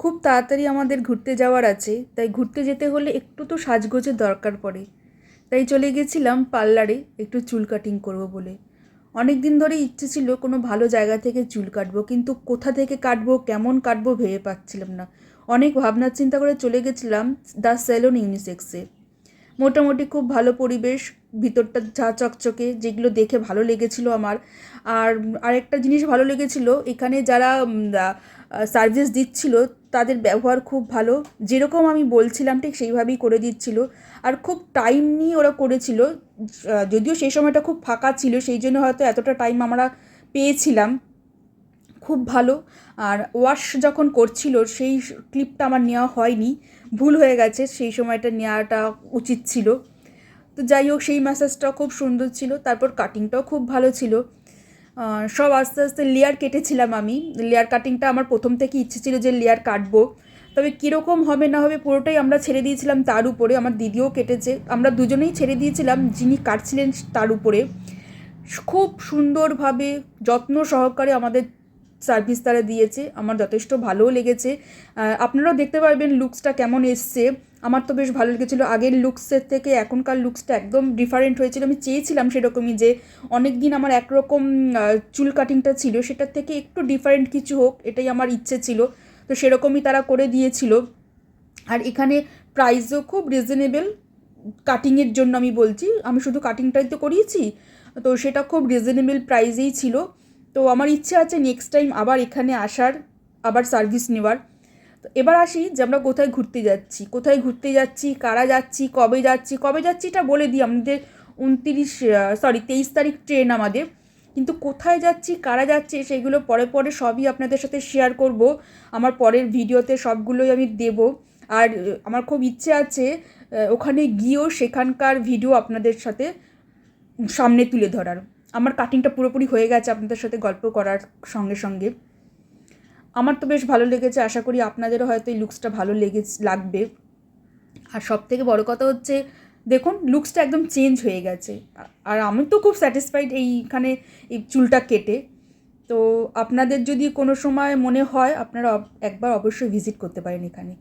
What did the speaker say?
খুব তাড়াতাড়ি আমাদের ঘুরতে যাওয়ার আছে, তাই ঘুরতে যেতে হলে একটু তো সাজগোজের দরকার পড়ে। তাই চলে গেছিলাম পার্লারে একটু চুল কাটিং করব বলে। অনেক দিন ধরে ইচ্ছে ছিল কোনো ভালো জায়গা থেকে চুল কাটবো, কিন্তু কোথা থেকে কাটবো, কেমন কাটবো ভেবে পাচ্ছিলাম না। অনেক ভাবনা চিন্তা করে চলে গেছিলাম দ্য সেলুন ইউনিসেক্সে। মোটামুটি খুব ভালো পরিবেশ, ভিতরটা ঝা চকচকে, যেগুলো দেখে ভালো লেগেছিল আমার। আর আরেকটা জিনিস ভালো লেগেছিল, এখানে যারা সার্ভিস দিচ্ছিল তাদের ব্যবহার খুব ভালো। যেরকম আমি বলছিলাম ঠিক সেইভাবেই করে দিচ্ছিল। আর খুব টাইম নিয়ে ওরা করেছিল। যদিও সেই সময়টা খুব ফাঁকা ছিল, সেই জন্য হয়তো এতটা টাইম আমরা পেয়েছিলাম। খুব ভালো। আর ওয়াশ যখন করছিল সেই ক্লিপটা আমার নেওয়া হয়নি, ভুল হয়ে গেছে, সেই সময়টা নেওয়াটা উচিত ছিল। তো যাই হোক, সেই ম্যাসাজটাও খুব সুন্দর ছিল। তারপর কাটিংটাও খুব ভালো ছিল। সব আস্তে আস্তে লেয়ার কেটেছিলাম আমি। লেয়ার কাটিংটা আমার প্রথম থেকে ইচ্ছে ছিল যে লেয়ার কাটবো, তবে কীরকম হবে না হবে পুরোটাই আমরা ছেড়ে দিয়েছিলাম তার উপরে। আমার দিদিও কেটেছে, আমরা দুজনেই ছেড়ে দিয়েছিলাম যিনি কাটছিলেন তার উপরে। খুব সুন্দরভাবে যত্ন সহকারে আমাদের সার্ভিস তারা দিয়েছে, আমার যথেষ্ট ভালোও লেগেছে। আপনারাও দেখতে পারবেন লুকসটা কেমন এসছে। আমার তো বেশ ভালো লেগেছিলো। আগের লুকসের থেকে এখনকার লুকসটা একদম ডিফারেন্ট হয়েছিল। আমি চেয়েছিলাম সেরকমই, যে অনেক দিন আমার একরকম চুল কাটিংটা ছিল, সেটার থেকে একটু ডিফারেন্ট কিছু হোক, এটাই আমার ইচ্ছে ছিল। তো সেরকমই তারা করে দিয়েছিল। আর এখানে প্রাইসও খুব রিজনেবল। কাটিংয়ের জন্য আমি বলছি, আমি শুধু কাটিংটাই তো করিয়েছি, তো সেটা খুব রিজনেবল প্রাইসেই ছিল। তো আমার ইচ্ছে আছে নেক্সট টাইম আবার এখানে আসার, আবার সার্ভিস নেওয়ার। তো এবার আসি যে আমরা কোথায় ঘুরতে যাচ্ছি, কারা যাচ্ছি, কবে যাচ্ছিটা বলে দিই। আমাদের 23 তারিখ ট্রেন আমাদের। কিন্তু কোথায় যাচ্ছি, কারা যাচ্ছে, সেগুলো পরে পরে সবই আপনাদের সাথে শেয়ার করব। আমার পরের ভিডিওতে সবগুলোই আমি দেব। আর আমার খুব ইচ্ছে আছে ওখানে গিয়েও সেখানকার ভিডিও আপনাদের সাথে সামনে তুলে ধরার। আমার কাটিংটা পুরোপুরি হয়ে গেছে আপনাদের সাথে গল্প করার সঙ্গে সঙ্গে। আমার তো বেশ ভালো লেগেছে, আশা করি আপনাদেরও হয়তো এই লুকসটা ভালো লাগবে। আর সব থেকে বড় কথা হচ্ছে, দেখুন লুকসটা একদম চেঞ্জ হয়ে গেছে। আর আমি তো খুব স্যাটিসফাইড এইখানে এই চুলটা কেটে। তো আপনাদের যদি কোনো সময় মনে হয়, আপনারা একবার অবশ্যই ভিজিট করতে পারেন এখানে।